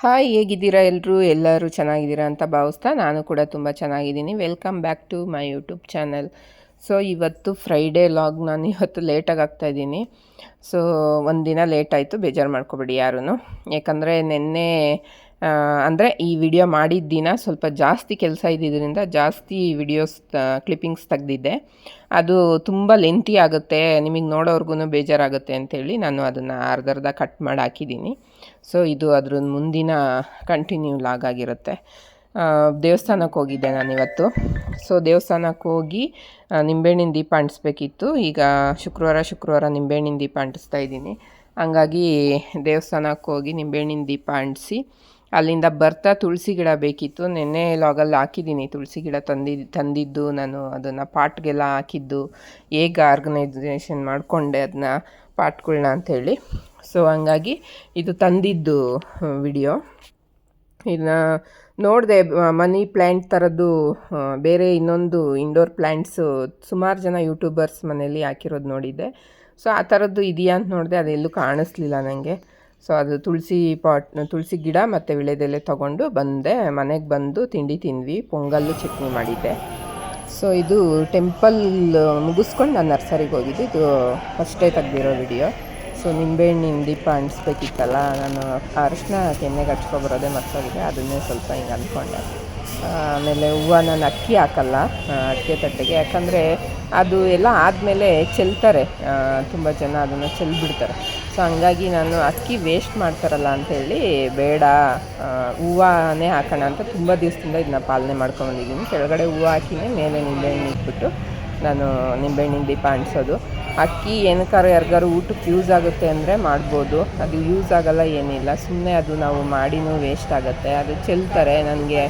Hi, ಹೇಗಿದ್ದೀರಾ ಎಲ್ಲರೂ ಚೆನ್ನಾಗಿದ್ದೀರಾ ಅಂತ ಭಾವಿಸ್ತಾ ನಾನು ಕೂಡ ತುಂಬ ಚೆನ್ನಾಗಿದ್ದೀನಿ. Welcome back to my YouTube channel. So ಇವತ್ತು ಫ್ರೈಡೇ ಲಾಗ್. ನಾನು ಇವತ್ತು ಲೇಟಾಗಿ ಹಾಕ್ತಾಯಿದ್ದೀನಿ. ಸೊ ಒಂದಿನ ಲೇಟ್ ಆಯಿತು, ಬೇಜಾರು ಮಾಡ್ಕೊಬೇಡಿ ಯಾರೂ. ಯಾಕಂದರೆ ನಿನ್ನೆ ಅಂದರೆ ಈ ವಿಡಿಯೋ ಮಾಡಿದ ದಿನ ಸ್ವಲ್ಪ ಜಾಸ್ತಿ ಕೆಲಸ ಇದ್ದಿದ್ದರಿಂದ ಜಾಸ್ತಿ ವಿಡಿಯೋಸ್ ಕ್ಲಿಪ್ಪಿಂಗ್ಸ್ ತೆಗ್ದಿದ್ದೆ. ಅದು ತುಂಬ ಲೆಂತಿ ಆಗುತ್ತೆ, ನಿಮಗೆ ನೋಡೋರ್ಗು ಬೇಜಾರಾಗುತ್ತೆ ಅಂಥೇಳಿ ನಾನು ಅದನ್ನು ಅರ್ಧ ಕಟ್ ಮಾಡಿ ಹಾಕಿದ್ದೀನಿ. ಸೊ ಇದು ಅದ್ರ ಮುಂದಿನ ಕಂಟಿನ್ಯೂ ಲಾಗ್ ಆಗಿರುತ್ತೆ. ದೇವಸ್ಥಾನಕ್ಕೆ ಹೋಗಿದ್ದೆ ನಾನಿವತ್ತು. ಸೊ ದೇವಸ್ಥಾನಕ್ಕೆ ಹೋಗಿ ನಿಂಬೆಹಣ್ಣಿನ ದೀಪ ಅಂಟಿಸ್ಬೇಕಿತ್ತು. ಈಗ ಶುಕ್ರವಾರ ನಿಂಬೆಹಣ್ಣಿನ ದೀಪ ಅಂಟಿಸ್ತಾ ಇದ್ದೀನಿ. ಹಂಗಾಗಿ ದೇವಸ್ಥಾನಕ್ಕೆ ಹೋಗಿ ನಿಂಬೆಹಣ್ಣಿನ ದೀಪ ಅಂಟಿಸಿ ಅಲ್ಲಿಂದ ಬರ್ತಾ ತುಳಸಿ ಗಿಡ ಬೇಕಿತ್ತು. ನೆನ್ನೆ ಲಾಗಲ್ಲಿ ಹಾಕಿದ್ದೀನಿ ತುಳಸಿ ಗಿಡ ತಂದಿದ್ದು ನಾನು ಅದನ್ನು ಪಾಟ್ಗೆಲ್ಲ ಹಾಕಿದ್ದು, ಹೇಗೆ ಆರ್ಗನೈಸೇಷನ್ ಮಾಡಿಕೊಂಡೆ ಅದನ್ನ ಪಾಟ್ಗಳನ್ನ ಅಂಥೇಳಿ. ಸೊ ಹಂಗಾಗಿ ಇದು ತಂದಿದ್ದು ವಿಡಿಯೋ. ಇದನ್ನ ನೋಡಿದೆ, ಮನಿ ಪ್ಲ್ಯಾಂಟ್ ಥರದ್ದು ಬೇರೆ ಇನ್ನೊಂದು ಇಂಡೋರ್ ಪ್ಲ್ಯಾಂಟ್ಸು ಸುಮಾರು ಜನ ಯೂಟ್ಯೂಬರ್ಸ್ ಮನೇಲಿ ಹಾಕಿರೋದು ನೋಡಿದ್ದೆ. ಸೊ ಆ ಥರದ್ದು ಇದೆಯಾ ಅಂತ ನೋಡಿದೆ, ಅದೆಲ್ಲೂ ಕಾಣಿಸ್ಲಿಲ್ಲ ನನಗೆ. ಸೊ ಅದು ತುಳಸಿ ಗಿಡ ಮತ್ತು ವಿಳೆದೆಲೆ ತೊಗೊಂಡು ಬಂದೆ. ಮನೆಗೆ ಬಂದು ತಿಂಡಿ ತಿಂದ್ವಿ, ಪೊಂಗಲ್ಲು ಚಟ್ನಿ ಮಾಡಿದ್ದೆ. ಸೊ ಇದು ಟೆಂಪಲ್ ಮುಗಿಸ್ಕೊಂಡು ನಾನು ನರ್ಸರಿಗೆ ಹೋಗಿದ್ದು. ಇದು ಫಸ್ಟೇ ತೆಗ್ದಿರೋ ವಿಡಿಯೋ. ಸೊ ನಿಂಬೆಹಣ್ಣಿನ ದೀಪ ಅಂಟಿಸ್ಬೇಕಿತ್ತಲ್ಲ, ನಾನು ಅರಿಶಿನ ಕೆನ್ನೆಗೆ ಹಚ್ಕೊಬರೋದೇ ಮರ್ತೋಗಿದೆ, ಅದನ್ನೇ ಸ್ವಲ್ಪ ಹಿಂಗೆ ಅಂದ್ಕೊಂಡೆ. ಆಮೇಲೆ ಹೂವು ನಾನು ಅಕ್ಕಿ ಹಾಕಲ್ಲ ಅಡಿಕೆ ತಟ್ಟೆಗೆ, ಯಾಕಂದರೆ ಅದು ಎಲ್ಲ ಆದಮೇಲೆ ಚೆಲ್ತಾರೆ, ತುಂಬ ಜನ ಅದನ್ನು ಚೆಲ್ಬಿಡ್ತಾರೆ. ಸೊ ಹಂಗಾಗಿ ನಾನು ಅಕ್ಕಿ ವೇಸ್ಟ್ ಮಾಡ್ತಾರಲ್ಲ ಅಂಥೇಳಿ ಬೇಡ, ಹೂವನೇ ಹಾಕೋಣ ಅಂತ ತುಂಬ ದಿವಸದಿಂದ ಇದನ್ನ ಪಾಲನೆ ಮಾಡ್ಕೊಂಬಂದಿದ್ದೀನಿ. ಕೆಳಗಡೆ ಹೂವು ಹಾಕಿನೇ ಮೇಲೆ ನಿಂಬೆಹಣ್ಣು ಇಟ್ಬಿಟ್ಟು ನಾನು ನಿಂಬೆಹಣ್ಣಿನ ದೀಪ ಅಂಟಿಸೋದು. ಅಕ್ಕಿ ಏನಕ್ಕಾರು ಯಾರಿಗಾರು ಊಟಕ್ಕೆ ಯೂಸ್ ಆಗುತ್ತೆ ಅಂದರೆ ಮಾಡ್ಬೋದು, ಅದು ಯೂಸ್ ಆಗೋಲ್ಲ ಏನಿಲ್ಲ, ಸುಮ್ಮನೆ ಅದು ನಾವು ಮಾಡಿನೂ ವೇಸ್ಟ್ ಆಗುತ್ತೆ. ಅದು ಚೆಲ್ತಾರೆ. ನನಗೆ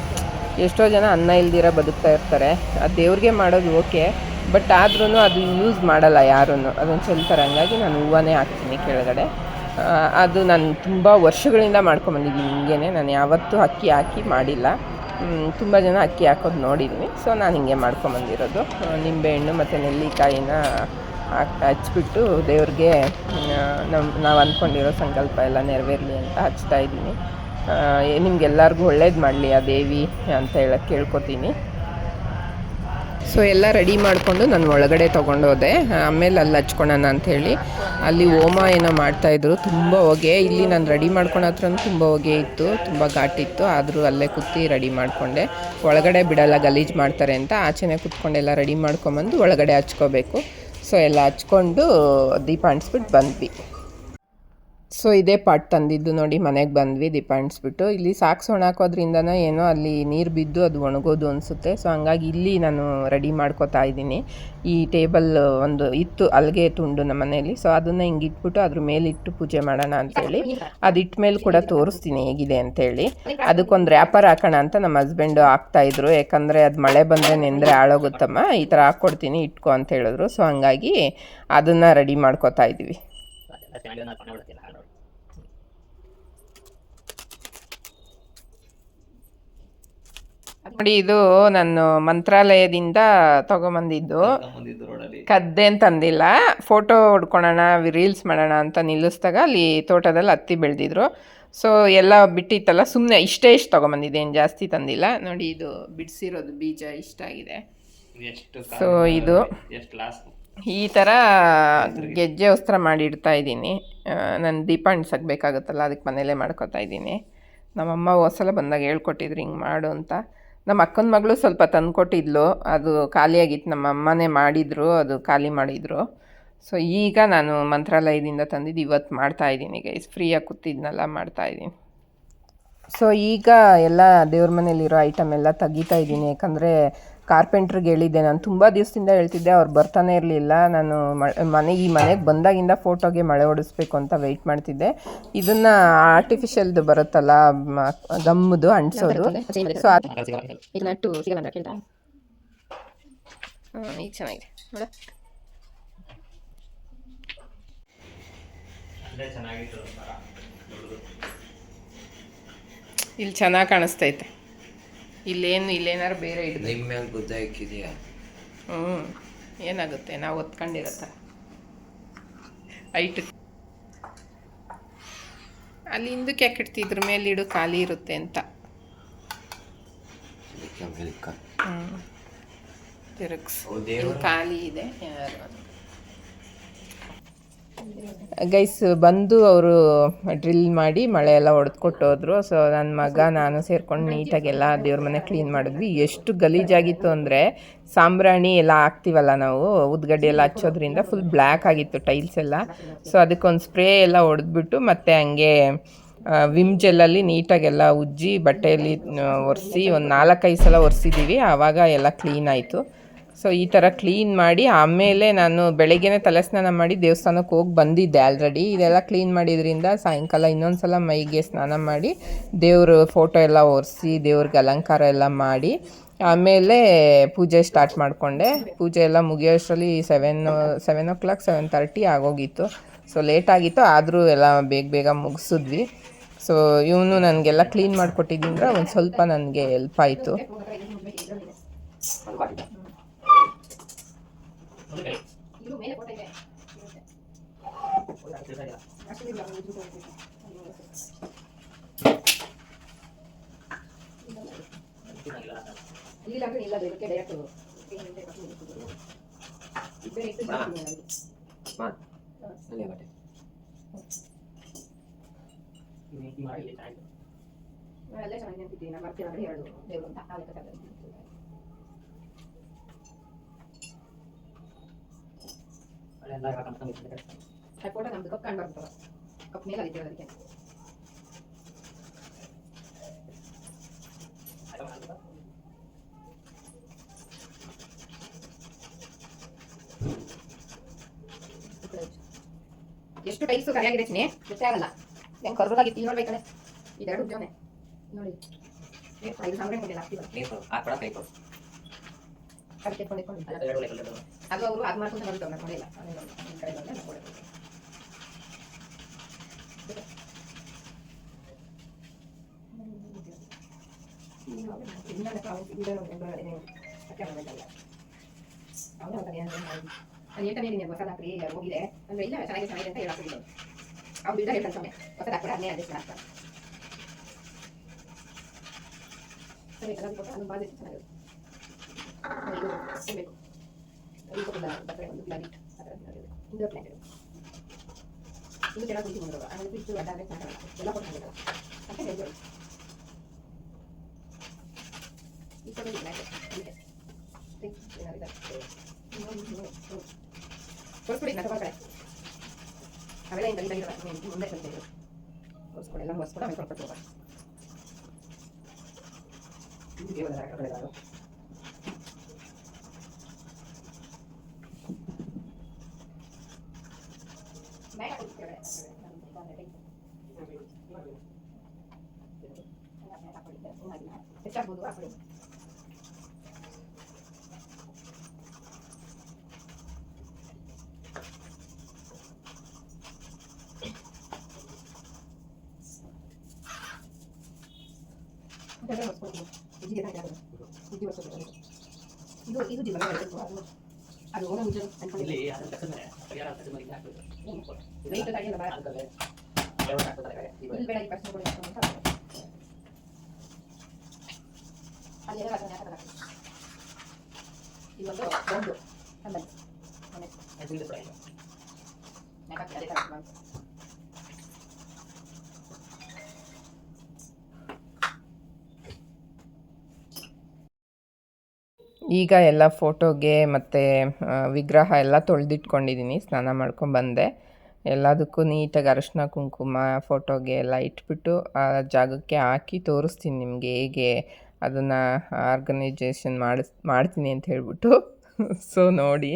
ಎಷ್ಟೋ ಜನ ಅನ್ನ ಇಲ್ದಿರ ಬದುಕ್ತಾ ಇರ್ತಾರೆ, ಅದು ದೇವ್ರಿಗೆ ಮಾಡೋದು ಓಕೆ, ಬಟ್ ಆದ್ರೂ ಅದು ಯೂಸ್ ಮಾಡಲ್ಲ ಯಾರೂ, ಅದನ್ನು ಚೆಲ್ತಾರೆ. ಹಂಗಾಗಿ ನಾನು ಹೂವನೇ ಹಾಕ್ತೀನಿ ಕೆಳಗಡೆ. ಅದು ನಾನು ತುಂಬ ವರ್ಷಗಳಿಂದ ಮಾಡ್ಕೊಂಬಂದಿದ್ದೀನಿ ಹಿಂಗೇ, ನಾನು ಯಾವತ್ತೂ ಅಕ್ಕಿ ಹಾಕಿ ಮಾಡಿಲ್ಲ. ತುಂಬ ಜನ ಅಕ್ಕಿ ಹಾಕೋದು ನೋಡಿದ್ದೀನಿ. ಸೊ ನಾನು ಹಿಂಗೆ ಮಾಡ್ಕೊಂಬಂದಿರೋದು. ನಿಂಬೆಹಣ್ಣು ಮತ್ತು ನೆಲ್ಲಿಕಾಯಿನ ಹಚ್ಬಿಟ್ಟು ದೇವ್ರಿಗೆ ನಾವು ಅಂದ್ಕೊಂಡಿರೋ ಸಂಕಲ್ಪ ಎಲ್ಲ ನೆರವೇರಲಿ ಅಂತ ಹಚ್ತಾಯಿದ್ದೀನಿ. ನಿಮ್ಗೆಲ್ಲರಿಗೂ ಒಳ್ಳೇದು ಮಾಡಲಿ ಆ ದೇವಿ ಅಂತ ಹೇಳಕ್ಕೆ ಕೇಳ್ಕೊತೀನಿ. ಸೊ ಎಲ್ಲ ರೆಡಿ ಮಾಡಿಕೊಂಡು ನಾನು ಒಳಗಡೆ ತೊಗೊಂಡೋದೆ. ಆಮೇಲೆ ಅಲ್ಲಿ ಹಚ್ಕೊಳೋಣ ಅಂಥೇಳಿ ಅಲ್ಲಿ ಹೋಮ ಏನೋ ಮಾಡ್ತಾಯಿದ್ರು, ತುಂಬ ಹೊಗೆ. ಇಲ್ಲಿ ನಾನು ರೆಡಿ ಮಾಡ್ಕೊಳೋ ಹತ್ರ ತುಂಬ ಹೊಗೆ ಇತ್ತು, ತುಂಬ ಘಾಟಿತ್ತು. ಆದರೂ ಅಲ್ಲೇ ಕೂತು ರೆಡಿ ಮಾಡಿಕೊಂಡೆ. ಒಳಗಡೆ ಬಿಡಲ್ಲ, ಗಲೀಜು ಮಾಡ್ತಾರೆ ಅಂತ ಆಚೆನೇ ಕೂತ್ಕೊಂಡೆಲ್ಲ ರೆಡಿ ಮಾಡ್ಕೊಂಬಂದು ಒಳಗಡೆ ಹಚ್ಕೋಬೇಕು. ಸೊ ಎಲ್ಲ ಹಚ್ಕೊಂಡು ದೀಪ ಅಂಟಿಸ್ಬಿಟ್ಟು ಬಂದ್ವಿ. ಸೊ ಇದೇ ಪಾಟ್ ತಂದಿದ್ದು ನೋಡಿ, ಮನೆಗೆ ಬಂದ್ವಿ ದೀಪ ಅಂಟಿಸ್ಬಿಟ್ಟು. ಇಲ್ಲಿ ಸಾಕ್ಸ್ ಒಣಾಕೋದ್ರಿಂದನೋ ಏನೋ ಅಲ್ಲಿ ನೀರು ಬಿದ್ದು ಅದು ಒಣಗೋದು ಅನಿಸುತ್ತೆ. ಸೊ ಹಂಗಾಗಿ ಇಲ್ಲಿ ನಾನು ರೆಡಿ ಮಾಡ್ಕೋತಾ ಇದ್ದೀನಿ. ಈ ಟೇಬಲ್ ಒಂದು ಇತ್ತು ಅಲ್ಲಿಗೆ ತುಂಡು ನಮ್ಮ ಮನೆಯಲ್ಲಿ. ಸೊ ಅದನ್ನು ಹಿಂಗೆ ಇಟ್ಬಿಟ್ಟು ಅದ್ರ ಮೇಲೆ ಇಟ್ಟು ಪೂಜೆ ಮಾಡೋಣ ಅಂಥೇಳಿ, ಅದು ಇಟ್ಟ ಮೇಲೆ ಕೂಡ ತೋರಿಸ್ತೀನಿ ಹೇಗಿದೆ ಅಂಥೇಳಿ. ಅದಕ್ಕೊಂದು ರ್ಯಾಪರ್ ಹಾಕೋಣ ಅಂತ ನಮ್ಮ ಹಸ್ಬೆಂಡು ಹಾಕ್ತಾಯಿದ್ರು, ಯಾಕಂದರೆ ಅದು ಮಳೆ ಬಂದರೆ ನೆಂದರೆ ಹಾಳೋಗುತ್ತಮ್ಮ, ಈ ಥರ ಹಾಕ್ಕೊಡ್ತೀನಿ ಇಟ್ಕೊ ಅಂತ ಹೇಳಿದ್ರು. ಸೊ ಹಂಗಾಗಿ ಅದನ್ನು ರೆಡಿ ಮಾಡ್ಕೋತಾ ಇದ್ದೀವಿ. ನೋಡಿ, ಇದು ನಾನು ಮಂತ್ರಾಲಯದಿಂದ ತೊಗೊಂಬಂದಿದ್ದು. ಕದ್ದೆ ಅಂತಂದಿಲ್ಲ, ಫೋಟೋ ಹೊಡ್ಕೊಳೋಣ ರೀಲ್ಸ್ ಮಾಡೋಣ ಅಂತ ನಿಲ್ಲಿಸಿದಾಗ ಅಲ್ಲಿ ತೋಟದಲ್ಲಿ ಹತ್ತಿ ಬೆಳೆದಿದ್ರು. ಸೊ ಎಲ್ಲ ಬಿಟ್ಟಿತ್ತಲ್ಲ, ಸುಮ್ಮನೆ ಇಷ್ಟೇ ತೊಗೊಂಬಂದಿದ್ದೆ, ಏನು ಜಾಸ್ತಿ ತಂದಿಲ್ಲ. ನೋಡಿ, ಇದು ಬಿಡಿಸಿರೋದು ಬೀಜ ಇಷ್ಟ ಆಗಿದೆ. ಸೊ ಇದು ಈ ಥರ ಗೆಜ್ಜೆ ವಸ್ತ್ರ ಮಾಡಿ ಇಡ್ತಾ ಇದ್ದೀನಿ. ನಾನು ದೀಪ ಅಂಟಿಸೋಕೆ ಬೇಕಾಗುತ್ತಲ್ಲ, ಅದಕ್ಕೆ ಮನೇಲೇ ಮಾಡ್ಕೋತಾ ಇದ್ದೀನಿ. ನಮ್ಮಮ್ಮ ಹೋದ್ಸಲ ಬಂದಾಗ ಹೇಳ್ಕೊಟ್ಟಿದ್ರು ಹಿಂಗೆ ಮಾಡು ಅಂತ. ನಮ್ಮ ಅಕ್ಕನ ಮಗಳು ಸ್ವಲ್ಪ ತಂದುಕೊಟ್ಟಿದ್ಲು, ಅದು ಖಾಲಿಯಾಗಿತ್ತು. ನಮ್ಮ ಅಮ್ಮನೇ ಮಾಡಿದರು, ಅದು ಖಾಲಿ ಮಾಡಿದರು. ಸೊ ಈಗ ನಾನು ಮಂತ್ರಾಲಯದಿಂದ ತಂದಿದ್ದು ಇವತ್ತು ಮಾಡ್ತಾಯಿದ್ದೀನಿ ಗೈಸ್, ಫ್ರೀಯಾಗಿ ಕೂತಿದ್ನಲ್ಲ ಮಾಡ್ತಾಯಿದ್ದೀನಿ. ಸೊ ಈಗ ಎಲ್ಲ ದೇವ್ರ ಮನೇಲಿರೋ ಐಟಮ್ ಎಲ್ಲ ತೆಗಿತಾ ಇದ್ದೀನಿ, ಯಾಕಂದರೆ ಕಾರ್ಪೆಂಟ್ರಿಗೆ ಹೇಳಿದ್ದೆ. ನಾನು ತುಂಬ ದಿವಸದಿಂದ ಹೇಳ್ತಿದ್ದೆ, ಅವ್ರು ಬರ್ತಾನೆ ಇರಲಿಲ್ಲ. ನಾನು ಈ ಮನೆಗೆ ಬಂದಾಗಿಂದ ಫೋಟೋಗೆ ಮಳೆ ಹೊಡಿಸ್ಬೇಕು ಅಂತ ವೆಯ್ಟ್ ಮಾಡ್ತಿದ್ದೆ. ಇದನ್ನು ಆರ್ಟಿಫಿಷಿಯಲ್ದು ಬರುತ್ತಲ್ಲ ಗಮ್ಮದು ಅಂಟಿಸೋದು. ಸೊ ಈಗ ಚೆನ್ನಾಗಿದೆ ನೋಡ. ಇಲ್ಲಿ ಚೆನ್ನಾಗಿ ಕಾಣಿಸ್ತೈತೆ. ಇಲ್ಲೇನಾರು ಬೇರೆ ಹಿಡಿದು ನಿಮ್ಮ ಮೇಲೆ ಗುದ್ದ ಇಕ್ಕಿದೆಯಾ? ಏನಾಗುತ್ತೆ, ನಾವು ಹೊತ್ಕೊಂಡಿರತ್ತ ಅಲ್ಲಿ ಹಿಂದಕ್ಕೆ ಯಾಕೆ ಇಡ್ತಿದ್ರ ಮೇಲಿಡು ಖಾಲಿ ಇರುತ್ತೆ ಅಂತ. ತಿರುಗ್ಸ್ ಖಾಲಿ ಇದೆ. ಗೈಸ್ ಬಂದು ಅವರು ಡ್ರಿಲ್ ಮಾಡಿ ಮಳೆ ಎಲ್ಲ ಹೊಡೆದ್ಕೊಟ್ಟು ಹೋದ್ರು. ಸೊ ನನ್ನ ಮಗ ನಾನು ಸೇರ್ಕೊಂಡು ನೀಟಾಗೆಲ್ಲ ದೇವ್ರ ಮನೆ ಕ್ಲೀನ್ ಮಾಡಿದ್ವಿ. ಎಷ್ಟು ಗಲೀಜಾಗಿತ್ತು ಅಂದರೆ ಸಾಂಬ್ರಾಣಿ ಎಲ್ಲ ಹಾಕ್ತೀವಲ್ಲ ನಾವು, ಉದ್ಗಡ್ಡೆ ಎಲ್ಲ ಹಚ್ಚೋದ್ರಿಂದ ಫುಲ್ ಬ್ಲ್ಯಾಕ್ ಆಗಿತ್ತು ಟೈಲ್ಸ್ ಎಲ್ಲ. ಸೊ ಅದಕ್ಕೊಂದು ಸ್ಪ್ರೇ ಎಲ್ಲ ಹೊಡೆದ್ಬಿಟ್ಟು ಮತ್ತೆ ಹಂಗೆ ವಿಮ್ ಜೆಲ್ಲಲ್ಲಿ ನೀಟಾಗೆಲ್ಲ ಉಜ್ಜಿ ಬಟ್ಟೆಯಲ್ಲಿ ಒರೆಸಿ ಒಂದು 4-5 ಸಲ ಒರೆಸಿದ್ದೀವಿ. ಆವಾಗ ಎಲ್ಲ ಕ್ಲೀನ್ ಆಯಿತು. ಸೊ ಈ ಥರ ಕ್ಲೀನ್ ಮಾಡಿ ಆಮೇಲೆ ನಾನು ಬೆಳಗ್ಗೆನೇ ತಲೆ ಸ್ನಾನ ಮಾಡಿ ದೇವಸ್ಥಾನಕ್ಕೆ ಹೋಗಿ ಬಂದಿದ್ದೆ ಆಲ್ರೆಡಿ. ಇದೆಲ್ಲ ಕ್ಲೀನ್ ಮಾಡಿದ್ರಿಂದ ಸಾಯಂಕಾಲ ಇನ್ನೊಂದು ಸಲ ಮೈಗೆ ಸ್ನಾನ ಮಾಡಿ ದೇವ್ರ ಫೋಟೋ ಎಲ್ಲ ಒರೆಸಿ ದೇವ್ರಿಗೆ ಅಲಂಕಾರ ಎಲ್ಲ ಮಾಡಿ ಆಮೇಲೆ ಪೂಜೆ ಸ್ಟಾರ್ಟ್ ಮಾಡಿಕೊಂಡೆ. ಪೂಜೆ ಎಲ್ಲ ಮುಗಿಯೋಷ್ಟರಲ್ಲಿ 7 o'clock 7:30 ಆಗೋಗಿತ್ತು. ಸೊ ಲೇಟಾಗಿತ್ತು, ಆದರೂ ಎಲ್ಲ ಬೇಗ ಮುಗಿಸಿದ್ವಿ. ಸೊ ಇವನು ನನಗೆಲ್ಲ ಕ್ಲೀನ್ ಮಾಡಿಕೊಟ್ಟಿದ್ದರಿಂದ ಒಂದು ಸ್ವಲ್ಪ ನನಗೆ ಹೆಲ್ಪ್ ಆಯಿತು. ಫೋಟೋ ನಮ್ದು ಕಪ್ ಕಂಡು ಬರ್ತದೆ, ಕಪ್ ಮೇಲೆ ಆಗಿದ್ದೇವೆ ಅದಕ್ಕೆ. ಎಷ್ಟು ಟೈಲ್ಸು ಕರೆಯಾಗಿದೆ ಚಿನಿ ಗೊತ್ತೇ ಆಗಲ್ಲ. ಹೆಂಗೆ ಕರ್ರದಾಗಿತ್ತು ಈಗ ನೋಡ್ಬೇಕಡೆ ಇದೆರಡು ಉದ್ಯೋನೆ ನೋಡಿ. ಇದು ಸಾಂಬ್ರೆ ಕೊಟ್ಟಿಲ್ಲ ಅದು ಅವರು ಅದು ಮಾಡ್ಕೊಂಡು ಬಂತು ನೋಡಿಲ್ಲ. ಕಡೆ ಬಂದರೆ ನೋಡಿಲ್ಲ. ಹೊಸದ ಹಾಕ್ರಿ ಹೋಗಿದೆ ಅಂದ್ರೆ ಇಲ್ಲ ಚೆನ್ನಾಗಿದೆ ಅಂತ ಹೇಳಾಕಿದ್ರು. ಅವ್ರು ಬಿಡ ಹೇಳ್ತಾನೆ ಸ್ವಾಮಿ ಹೊಸದ ಹಾಕ್ಬಿಡ ಅದನ್ನೇ ಅಡ್ಜಸ್ಟ್ ಮಾಡ್ತಾರೆ. ಸರಿ ಅದನ್ನು ಕೊಟ್ಟು ಅದನ್ನು ಬಾಜಿ ಚೆನ್ನಾಗಿದೆ. ಬೇಕು ಬಟ್ಟೆ ಒಂದು ಪ್ಲಾನೆಟ್ ಇಂಡೋರ್ ಪ್ಲಾನೆಟ್ ಇದು ಕೆಳಗೆ ಕುಂತು ಬಂದರು ಆಮೇಲೆ ಬಿಟ್ಟು ಅಡ್ಡಾಗೆ ಸಾಕಲ್ಲ ಎಲ್ಲ ಕೊಡ್ತಾಯಿಲ್ಲ ಅಂತ ಹೇಳ್ಬೋದು. ಈ ಕಡೆ ಹೊರ್ಸ್ಕೊಡಿ ನಾ ಕಡೆ ಅವೆಲ್ಲ ಹಿಂಗೆ ಮುಂದೆ ಕಲಿತಿದ್ರು ಹೊರ್ಸ್ಕೊಡಿ ಎಲ್ಲ ಹೊರ್ಸ್ಕೊಂಡು ಆಮೇಲೆ ಕೊಟ್ಬಿಟ್ಟು ಹೋಗೋಣ. ಎಷ್ಟಾಗ್ಬೋದು ಆ ಕಡೆ ಇದು ಜೀವನ ಅದು ಓನ ಮುಂಚೆ ಅನ್ಕೊಂಡಿಲ್ಲ. ಬೇಡ ಈ ಪರ್ಸನ್ ಕೂಡ ಅಲ್ಲೆಲ್ಲ ಇವತ್ತು ಒಂದು ಈಗ ಎಲ್ಲ ಫೋಟೋಗೆ ಮತ್ತು ವಿಗ್ರಹ ಎಲ್ಲ ತೊಳೆದಿಟ್ಕೊಂಡಿದ್ದೀನಿ. ಸ್ನಾನ ಮಾಡ್ಕೊಂಡ್ಬಂದೆ. ಎಲ್ಲದಕ್ಕೂ ನೀಟಾಗಿ ಅರಿಶಿನ ಕುಂಕುಮ ಫೋಟೋಗೆ ಎಲ್ಲ ಇಟ್ಬಿಟ್ಟು ಆ ಜಾಗಕ್ಕೆ ಹಾಕಿ ತೋರಿಸ್ತೀನಿ ನಿಮಗೆ ಹೇಗೆ ಅದನ್ನು ಆರ್ಗನೈಜೇಷನ್ ಮಾಡ್ತೀನಿ ಅಂತ ಹೇಳ್ಬಿಟ್ಟು. ಸೊ ನೋಡಿ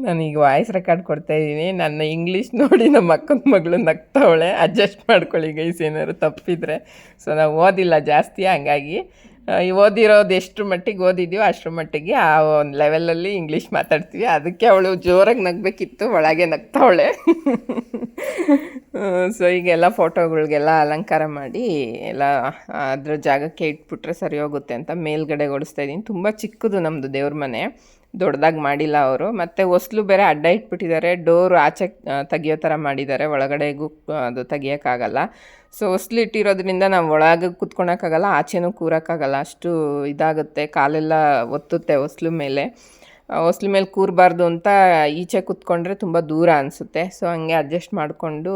ನಾನೀಗ ವಾಯ್ಸ್ ರೆಕಾರ್ಡ್ ಕೊಡ್ತಾಯಿದ್ದೀನಿ. ನನ್ನ ಇಂಗ್ಲೀಷ್ ನೋಡಿ ನಮ್ಮ ಅಕ್ಕನ ಮಗಳು ನಗ್ತಾವಳೆ. ಅಡ್ಜಸ್ಟ್ ಮಾಡ್ಕೊಳ್ಳಿ ಗೈಸ್ ಏನಾದ್ರು ತಪ್ಪಿದರೆ. ಸೊ ನಾವು ಓದಿಲ್ಲ ಜಾಸ್ತಿ, ಹಂಗಾಗಿ ಓದಿರೋದು ಎಷ್ಟು ಮಟ್ಟಿಗೆ ಓದಿದ್ದೀವೋ ಅಷ್ಟರ ಮಟ್ಟಿಗೆ ಆ ಒಂದು ಲೆವೆಲಲ್ಲಿ ಇಂಗ್ಲೀಷ್ ಮಾತಾಡ್ತೀವಿ. ಅದಕ್ಕೆ ಅವಳು ಜೋರಾಗಿ ನಗಬೇಕಿತ್ತು, ಒಳಗೆ ನಗ್ತಾವಳೆ. ಸೊ ಈಗೆಲ್ಲ ಫೋಟೋಗಳಿಗೆಲ್ಲ ಅಲಂಕಾರ ಮಾಡಿ ಎಲ್ಲ ಅದ್ರ ಜಾಗಕ್ಕೆ ಇಟ್ಬಿಟ್ರೆ ಸರಿ ಹೋಗುತ್ತೆ ಅಂತ ಮೇಲ್ಗಡೆ ಓಡಿಸ್ತಾ ಇದ್ದೀನಿ. ತುಂಬ ಚಿಕ್ಕದು ನಮ್ಮದು ದೇವ್ರ ಮನೆ. ದೊಡ್ಡದಾಗಿ ಮಾಡಿಲ್ಲ ಅವರು. ಮತ್ತು ಹೊಸ್ಲು ಬೇರೆ ಅಡ್ಡ ಇಟ್ಬಿಟ್ಟಿದ್ದಾರೆ, ಡೋರ್ ಆಚೆ ತೆಗಿಯೋ ಥರ ಮಾಡಿದ್ದಾರೆ, ಒಳಗಡೆಗೂ ಅದು ತೆಗಿಯೋಕ್ಕಾಗಲ್ಲ. ಸೊ ಹೊಸ್ಲು ಇಟ್ಟಿರೋದ್ರಿಂದ ನಾವು ಒಳಗೆ ಕೂತ್ಕೊಳಕ್ಕಾಗಲ್ಲ, ಆಚೆನೂ ಕೂರೋಕ್ಕಾಗಲ್ಲ, ಅಷ್ಟು ಇದಾಗುತ್ತೆ, ಕಾಲೆಲ್ಲ ಒತ್ತುತ್ತೆ ಹೊಸ್ಲು ಮೇಲೆ. ಹೊಸ್ಲು ಮೇಲೆ ಕೂರಬಾರ್ದು ಅಂತ ಈಚೆ ಕೂತ್ಕೊಂಡ್ರೆ ತುಂಬ ದೂರ ಅನಿಸುತ್ತೆ. ಸೊ ಹಂಗೆ ಅಡ್ಜಸ್ಟ್ ಮಾಡಿಕೊಂಡು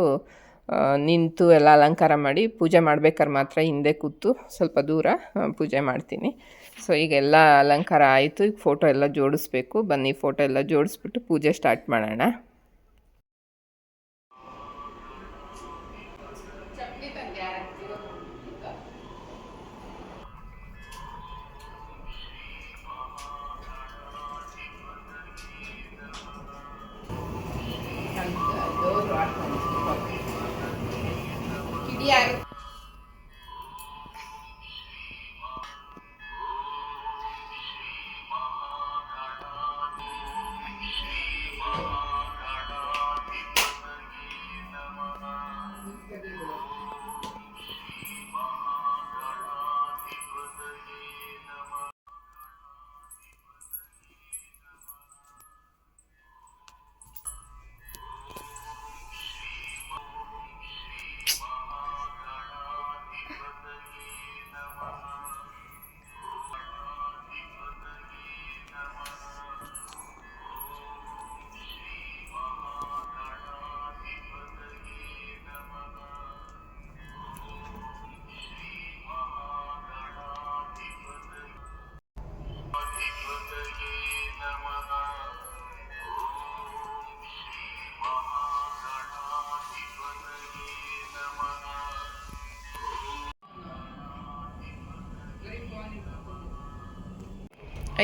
ನಿಂತು ಎಲ್ಲ ಅಲಂಕಾರ ಮಾಡಿ ಪೂಜೆ ಮಾಡ್ಬೇಕಾದ್ರೆ ಮಾತ್ರ ಹಿಂದೆ ಕೂತು ಸ್ವಲ್ಪ ದೂರ ಪೂಜೆ ಮಾಡ್ತೀನಿ. ಸೊ ಈಗ ಎಲ್ಲ ಅಲಂಕಾರ ಆಯಿತು. ಈಗ ಫೋಟೋ ಎಲ್ಲ ಜೋಡಿಸ್ಬೇಕು. ಬನ್ನಿ ಫೋಟೋ ಎಲ್ಲ ಜೋಡಿಸ್ಬಿಟ್ಟು ಪೂಜೆ ಸ್ಟಾರ್ಟ್ ಮಾಡೋಣ.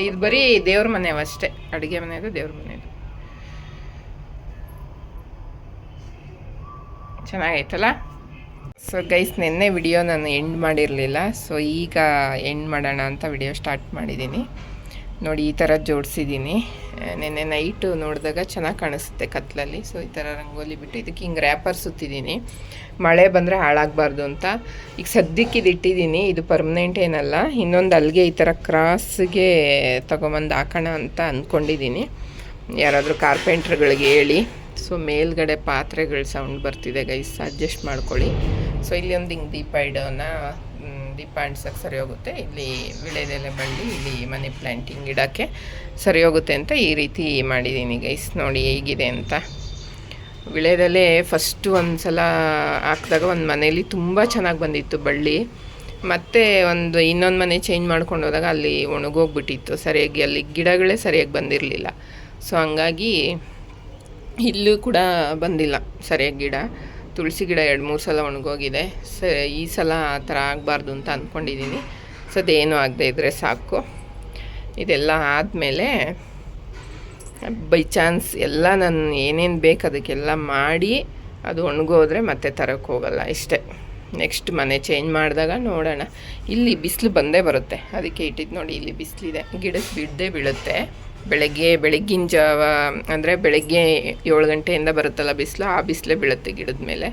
ಇದು ಬರೀ ದೇವ್ರ ಮನೆ ಅಷ್ಟೇ, ಅಡುಗೆ ಮನೆಯದು ದೇವ್ರ ಮನೆಯದು. ಚೆನ್ನಾಗೈತಲ್ಲ. ಸೊ ಗೈಸ್, ನಿನ್ನೆ ವಿಡಿಯೋ ನಾನು ಎಂಡ್ ಮಾಡಿರಲಿಲ್ಲ, ಸೊ ಈಗ ಎಂಡ್ ಮಾಡೋಣ ಅಂತ ವಿಡಿಯೋ ಸ್ಟಾರ್ಟ್ ಮಾಡಿದ್ದೀನಿ. ನೋಡಿ ಈ ಥರ ಜೋಡಿಸಿದ್ದೀನಿ. ನೆನ್ನೆ ನೈಟು ನೋಡಿದಾಗ ಚೆನ್ನಾಗಿ ಕಾಣಿಸುತ್ತೆ ಕತ್ಲಲ್ಲಿ. ಸೊ ಈ ಥರ ರಂಗೋಲಿ ಬಿಟ್ಟು ಇದಕ್ಕೆ ಹಿಂಗೆ ರ್ಯಾಪರ್ ಸುತ್ತಿದ್ದೀನಿ, ಮಳೆ ಬಂದರೆ ಹಾಳಾಗಬಾರ್ದು ಅಂತ. ಈಗ ಸದ್ಯಕ್ಕೆ ಇದು ಇಟ್ಟಿದ್ದೀನಿ, ಇದು ಪರ್ಮನೆಂಟ್ ಏನಲ್ಲ. ಇನ್ನೊಂದು ಅಲ್ಲಿಗೆ ಈ ಥರ ಕ್ರಾಸ್ಗೆ ತೊಗೊಂಬಂದು ಹಾಕೋಣ ಅಂತ ಅಂದ್ಕೊಂಡಿದ್ದೀನಿ. ಯಾರಾದರೂ ಕಾರ್ಪೆಂಟ್ರ್ಗಳಿಗೆ ಹೇಳಿ. ಸೊ ಮೇಲ್ಗಡೆ ಪಾತ್ರೆಗಳ ಸೌಂಡ್ ಬರ್ತಿದೆ ಗೈಸ್, ಅಡ್ಜಸ್ಟ್ ಮಾಡ್ಕೊಳ್ಳಿ. ಸೊ ಇಲ್ಲಿ ಒಂದು ಹಿಂಗೆ ದೀಪ ಇಡೋಣ, ದೀಪ ಅಂಟ್ಸೋಕ್ಕೆ ಸರಿ ಹೋಗುತ್ತೆ. ಇಲ್ಲಿ ವಿಳೆದೆಲೆ ಬಳ್ಳಿ, ಇಲ್ಲಿ ಮನಿ ಪ್ಲ್ಯಾಂಟಿಂಗ್ ಇಡೋಕ್ಕೆ ಸರಿ ಹೋಗುತ್ತೆ ಅಂತ ಈ ರೀತಿ ಮಾಡಿದ್ದೀನಿ ಗೈಸ್. ನೋಡಿ ಹೇಗಿದೆ ಅಂತ. ವಿಳೆದೆಲೆ ಫಸ್ಟು ಒಂದು ಸಲ ಹಾಕಿದಾಗ ಒಂದು ಮನೇಲಿ ತುಂಬ ಚೆನ್ನಾಗಿ ಬಂದಿತ್ತು ಬಳ್ಳಿ. ಮತ್ತು ಇನ್ನೊಂದು ಮನೆ ಚೇಂಜ್ ಮಾಡ್ಕೊಂಡು ಹೋದಾಗ ಅಲ್ಲಿ ಒಣಗೋಗ್ಬಿಟ್ಟಿತ್ತು ಸರಿಯಾಗಿ, ಅಲ್ಲಿ ಗಿಡಗಳೇ ಸರಿಯಾಗಿ ಬಂದಿರಲಿಲ್ಲ. ಸೊ ಹಂಗಾಗಿ ಇಲ್ಲೂ ಕೂಡ ಬಂದಿಲ್ಲ ಸರಿಯಾಗಿ ಗಿಡ. ತುಳಸಿ ಗಿಡ 2-3 ಸಲ ಒಣಗೋಗಿದೆ. ಈ ಸಲ ಆ ಥರ ಆಗಬಾರ್ದು ಅಂತ ಅಂದ್ಕೊಂಡಿದ್ದೀನಿ. ಸೊ ಅದೇನೂ ಆಗದೆ ಇದ್ದರೆ ಸಾಕು. ಇದೆಲ್ಲ ಆದಮೇಲೆ ಬೈ ಚಾನ್ಸ್ ಎಲ್ಲ ನಾನು ಏನೇನು ಬೇಕು ಅದಕ್ಕೆಲ್ಲ ಮಾಡಿ ಅದು ಒಣಗೋದ್ರೆ ಮತ್ತೆ ತರಕ್ಕೆ ಹೋಗಲ್ಲ, ಇಷ್ಟೇ. ನೆಕ್ಸ್ಟ್ ಮನೆ ಚೇಂಜ್ ಮಾಡಿದಾಗ ನೋಡೋಣ. ಇಲ್ಲಿ ಬಿಸಿಲು ಬಂದೇ ಬರುತ್ತೆ, ಅದಕ್ಕೆ ಇಟ್ಟಿದ್ದು. ನೋಡಿ ಇಲ್ಲಿ ಬಿಸಿಲಿದೆ, ಗಿಡಕ್ಕೆ ಬಿಡದೆ ಬೀಳುತ್ತೆ. ಬೆಳಗ್ಗಿನ ಜಾವ ಅಂದರೆ ಬೆಳಗ್ಗೆ 7 ಗಂಟೆಯಿಂದ ಬರುತ್ತಲ್ಲ ಬಿಸಿಲು, ಆ ಬಿಸಿಲೇ ಬೀಳುತ್ತೆ ಗಿಡದ ಮೇಲೆ.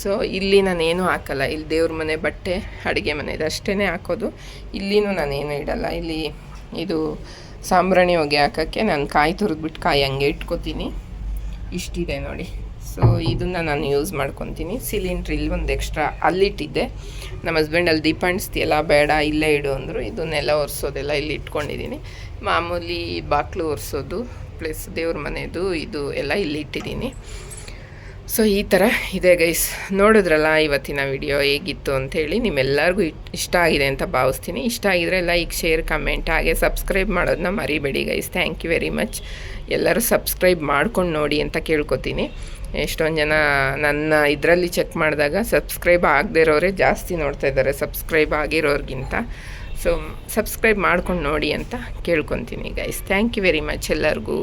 ಸೊ ಇಲ್ಲಿ ನಾನೇನು ಹಾಕಲ್ಲ. ಇಲ್ಲಿ ದೇವ್ರ ಮನೆ ಬಟ್ಟೆ, ಅಡುಗೆ ಮನೆದು ಅಷ್ಟೇ ಹಾಕೋದು. ಇಲ್ಲಿನೂ ನಾನೇನು ಇಡಲ್ಲ. ಇಲ್ಲಿ ಇದು ಸಾಂಬ್ರಾಣಿ ಹೊಗೆ ಹಾಕೋಕ್ಕೆ ನಾನು ಕಾಯಿ ತುರಿದ್ಬಿಟ್ಟು ಕಾಯಿ ಹಂಗೆ ಇಟ್ಕೋತೀನಿ. ಇಷ್ಟಿದೆ ನೋಡಿ. ಸೊ ಇದನ್ನು ನಾನು ಯೂಸ್ ಮಾಡ್ಕೊತೀನಿ. ಸಿಲಿಂಡ್ರ್ ಇಲ್ಲಿ ಒಂದು ಎಕ್ಸ್ಟ್ರಾ ಅಲ್ಲಿಟ್ಟಿದ್ದೆ. ನಮ್ಮ ಹಸ್ಬೆಂಡ್ ಅಲ್ಲಿ ದೀಪ ಅಂಟಿಸ್ತೀಯಲ್ಲ, ಬೇಡ ಇಲ್ಲೇ ಇಡು ಅಂದರು. ಇದನ್ನೆಲ್ಲ ಒರೆಸೋದೆಲ್ಲ ಇಲ್ಲಿ ಇಟ್ಕೊಂಡಿದ್ದೀನಿ. ಮಾಮೂಲಿ ಬಾಗಿಲು ಒರೆಸೋದು ಪ್ಲಸ್ ದೇವ್ರ ಮನೆಯದು ಇದು ಎಲ್ಲ ಇಲ್ಲಿ ಇಟ್ಟಿದ್ದೀನಿ. ಸೊ ಈ ಥರ ಇದೆ ಗೈಸ್. ನೋಡಿದ್ರಲ್ಲ ಇವತ್ತಿನ ವಿಡಿಯೋ ಹೇಗಿತ್ತು ಅಂಥೇಳಿ. ನಿಮ್ಮೆಲ್ಲರಿಗೂ ಇಷ್ಟ ಆಗಿದೆ ಅಂತ ಭಾವಿಸ್ತೀನಿ. ಇಷ್ಟ ಆಗಿದರೆ ಲೈಕ್, ಶೇರ್, ಕಮೆಂಟ್, ಹಾಗೆ ಸಬ್ಸ್ಕ್ರೈಬ್ ಮಾಡೋದನ್ನ ಮರಿಬೇಡಿ guys. Thank you very much. ಎಲ್ಲರೂ ಸಬ್ಸ್ಕ್ರೈಬ್ ಮಾಡ್ಕೊಂಡು ನೋಡಿ ಅಂತ ಕೇಳ್ಕೊತೀನಿ. ಎಷ್ಟೊಂದು ಜನ ನನ್ನ ಇದರಲ್ಲಿ ಚೆಕ್ ಮಾಡಿದಾಗ ಸಬ್ಸ್ಕ್ರೈಬ್ ಆಗದೇ ಇರೋರೇ ಜಾಸ್ತಿ ನೋಡ್ತಾ ಇದ್ದಾರೆ ಸಬ್ಸ್ಕ್ರೈಬ್ ಆಗಿರೋರಿಗಿಂತ. ಸೊ ಸಬ್ಸ್ಕ್ರೈಬ್ ಮಾಡ್ಕೊಂಡು ನೋಡಿ ಅಂತ ಕೇಳ್ಕೊತೀನಿ guys. Thank you very much ಎಲ್ಲರಿಗೂ.